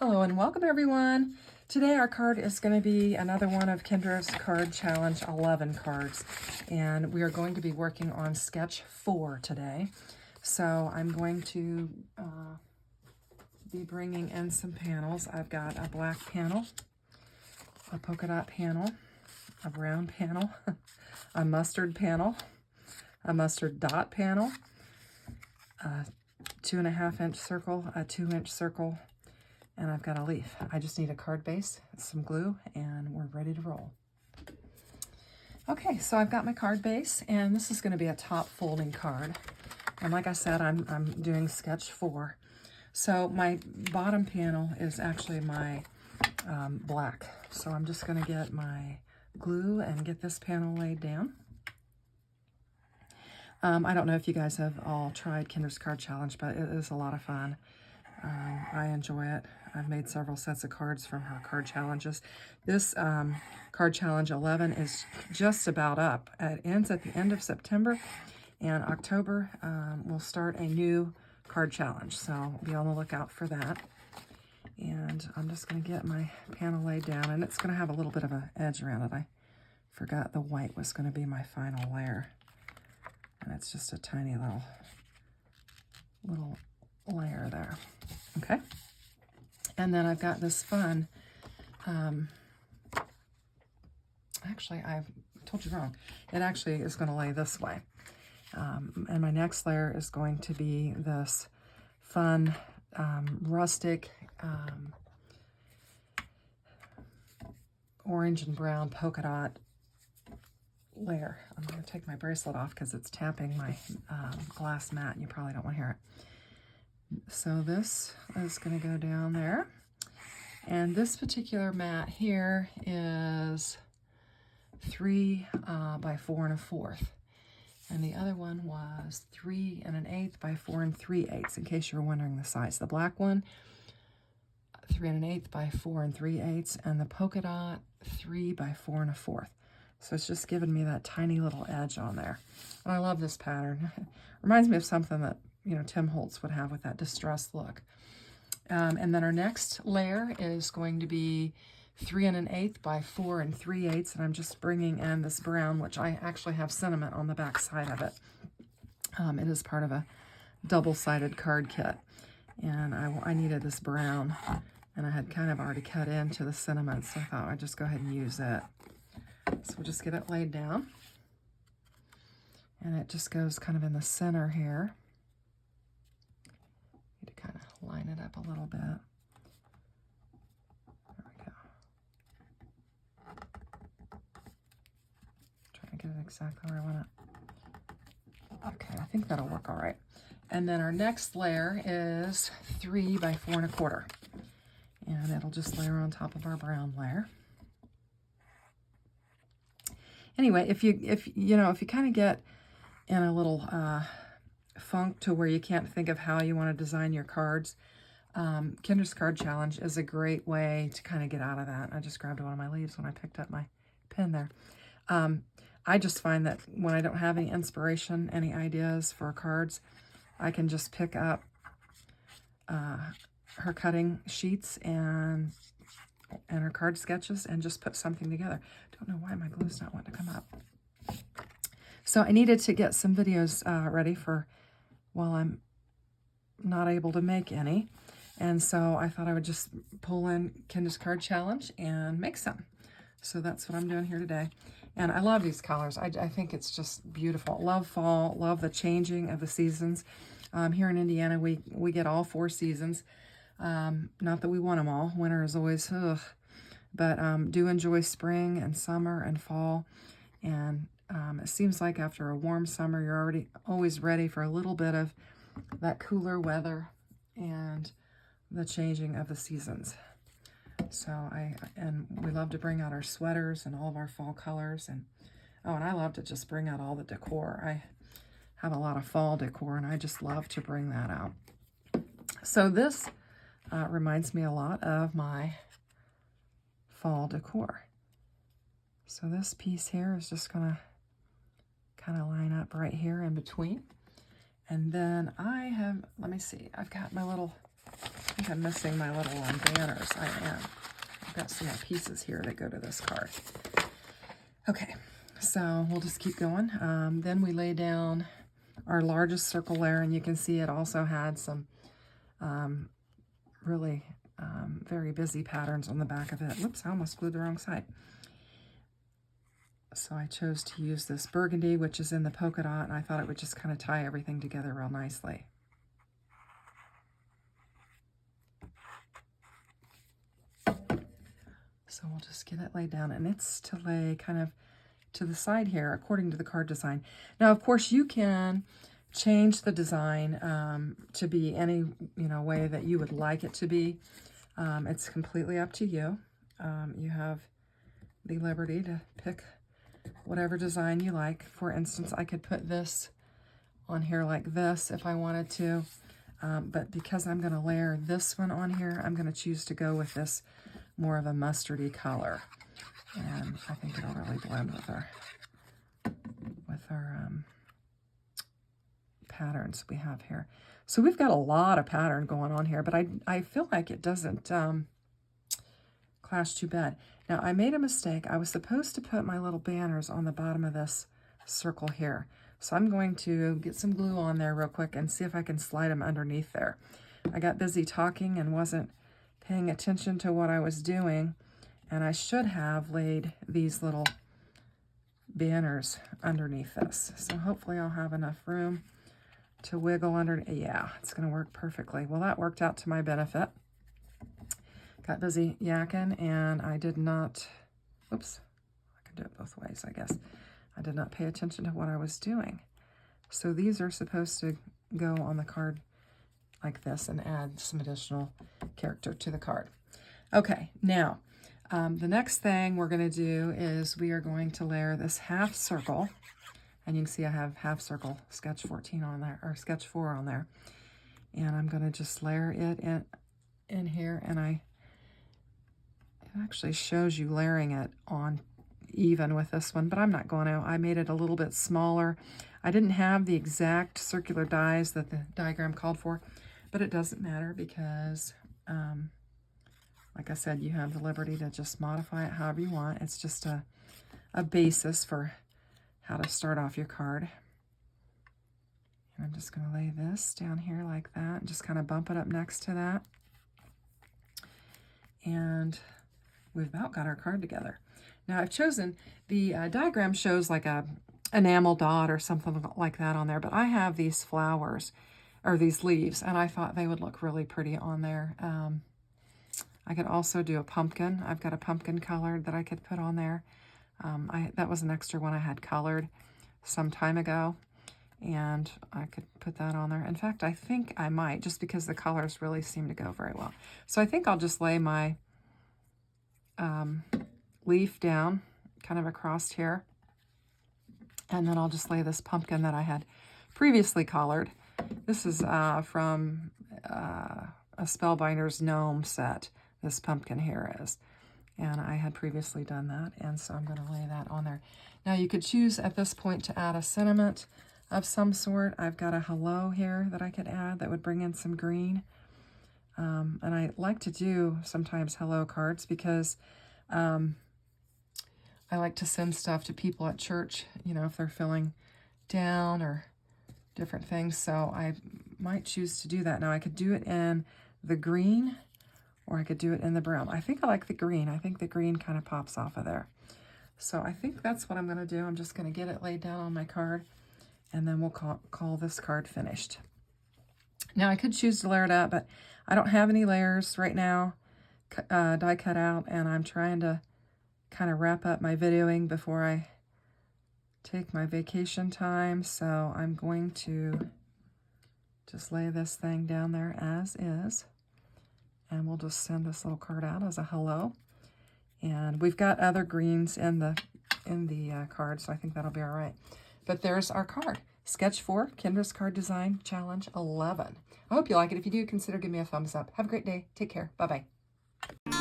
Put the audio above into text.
Hello and welcome everyone. Today our card is going to be another one of Kendra's Card Challenge 11 cards, and we are going to be working on sketch 4 today. So I'm going to be bringing in some panels. I've got a black panel, a polka dot panel, a brown panel, a mustard panel, a mustard dot panel, a 2.5 inch circle, a 2 inch circle, and I've got a leaf. I just need a card base, some glue, and we're ready to roll. Okay, so I've got my card base, and this is going to be a top folding card. And like I said, I'm doing sketch 4. So my bottom panel is actually my black. So I'm just going to get my glue and get this panel laid down. I don't know if you guys have all tried Kendra's Card Challenge, but it is a lot of fun. I enjoy it. I've made several sets of cards from her card challenges. This card challenge 11 is just about up. It ends at the end of September, and October we'll start a new card challenge. So be on the lookout for that. And I'm just going to get my panel laid down, and it's going to have a little bit of an edge around it. I forgot the white was going to be my final layer, and it's just a tiny little layer there. Okay, and then I've got this fun, actually I told you wrong, it actually is going to lay this way, and my next layer is going to be this fun rustic orange and brown polka dot layer. I'm going to take my bracelet off because it's tapping my glass mat and you probably don't want to hear it. So this is going to go down there, and this particular mat here is 3 by 4 1/4, and the other one was 3 1/8 by 4 3/8. In case you're wondering the size, the black one 3 1/8 by 4 3/8, and the polka dot 3 by 4 1/4. So it's just giving me that tiny little edge on there. And I love this pattern. Reminds me of something that Tim Holtz would have with that distressed look. And then our next layer is going to be 3 1/8 by 4 3/8, and I'm just bringing in this brown, which I actually have sentiment on the back side of it. It is part of a double-sided card kit, and I needed this brown, and I had kind of already cut into the sentiment, so I thought I'd just go ahead and use it. So we'll just get it laid down, and it just goes kind of in the center here. Need to kind of line it up a little bit. There we go. Trying to get it exactly where I want it. Okay, I think that'll work all right. And then our next layer is 3 by 4 1/4, and it'll just layer on top of our brown layer. Anyway, if you kind of get in a little funk to where you can't think of how you want to design your cards, Kendra's Card Challenge is a great way to kind of get out of that. I just grabbed one of my leaves when I picked up my pen there. I just find that when I don't have any inspiration, any ideas for cards, I can just pick up her cutting sheets and her card sketches and just put something together. Don't know why my glue's not wanting to come up. So I needed to get some videos ready for while I'm not able to make any. And so I thought I would just pull in Kendra's Card Challenge and make some. So that's what I'm doing here today. And I love these colors. I think it's just beautiful. Love fall, love the changing of the seasons. Here in Indiana, we get all 4 seasons. Not that we want them all. Winter is always, ugh. But do enjoy spring and summer and fall. And it seems like after a warm summer, you're always ready for a little bit of that cooler weather and the changing of the seasons. So we love to bring out our sweaters and all of our fall colors. And I love to just bring out all the decor. I have a lot of fall decor, and I just love to bring that out. So this reminds me a lot of my fall decor. So this piece here is just going to kind of line up right here in between. And then let me see, I've got my little think I'm missing my little banners. I am. I've got some more pieces here that go to this card. Okay, so we'll just keep going. Then we lay down our largest circle layer, and you can see it also had some really very busy patterns on the back of it. Whoops, I almost glued the wrong side. So I chose to use this burgundy, which is in the polka dot, and I thought it would just kind of tie everything together real nicely. So we'll just get it laid down, and it's to lay kind of to the side here according to the card design. Now, of course, you can change the design to be any way that you would like it to be. It's completely up to you. You have the liberty to pick whatever design you like. For instance, I could put this on here like this if I wanted to, but because I'm going to layer this one on here, I'm going to choose to go with this more of a mustardy color, and I think it'll really blend with our patterns we have here. So we've got a lot of pattern going on here, but I feel like it doesn't clash too bad. Now, I made a mistake. I was supposed to put my little banners on the bottom of this circle here. So I'm going to get some glue on there real quick and see if I can slide them underneath there. I got busy talking and wasn't paying attention to what I was doing, and I should have laid these little banners underneath this. So hopefully I'll have enough room to wiggle under. Yeah, it's going to work perfectly. Well, that worked out to my benefit. Got busy yakking, and I did not, oops, I can do it both ways, I guess. I did not pay attention to what I was doing. So these are supposed to go on the card like this and add some additional character to the card. Okay, now, the next thing we're going to do is we are going to layer this half circle, and you can see I have half circle sketch 14 on there, or sketch 4 on there, and I'm going to just layer it in here, and it actually shows you layering it on even with this one, but I'm not going to. I made it a little bit smaller. I didn't have the exact circular dies that the diagram called for, but it doesn't matter because, like I said, you have the liberty to just modify it however you want. It's just a basis for how to start off your card. And I'm just going to lay this down here like that and just kind of bump it up next to that. And we've about got our card together. Now I've chosen, the diagram shows like a enamel dot or something like that on there, but I have these flowers, or these leaves, and I thought they would look really pretty on there. I could also do a pumpkin. I've got a pumpkin colored that I could put on there. That was an extra one I had colored some time ago, and I could put that on there. In fact, I think I might, just because the colors really seem to go very well. So I think I'll just lay my leaf down kind of across here, and then I'll just lay this pumpkin that I had previously colored. This is from a Spellbinders gnome set, this pumpkin here is, and I had previously done that, and so I'm going to lay that on there. Now you could choose at this point to add a sentiment of some sort. I've got a hello here that I could add that would bring in some green, and I like to do sometimes hello cards because I like to send stuff to people at church, if they're feeling down or different things. So I might choose to do that. Now I could do it in the green, or I could do it in the brown. I think I like the green. I think the green kind of pops off of there. So I think that's what I'm going to do. I'm just going to get it laid down on my card, and then we'll call this card finished. Now I could choose to layer it up, but I don't have any layers right now, die cut out, and I'm trying to kind of wrap up my videoing before I take my vacation time. So I'm going to just lay this thing down there as is, and we'll just send this little card out as a hello. And we've got other greens in the card, so I think that'll be all right. But there's our card. Sketch 4, Kendra's Card Design Challenge 11. I hope you like it. If you do, consider giving me a thumbs up. Have a great day. Take care. Bye-bye.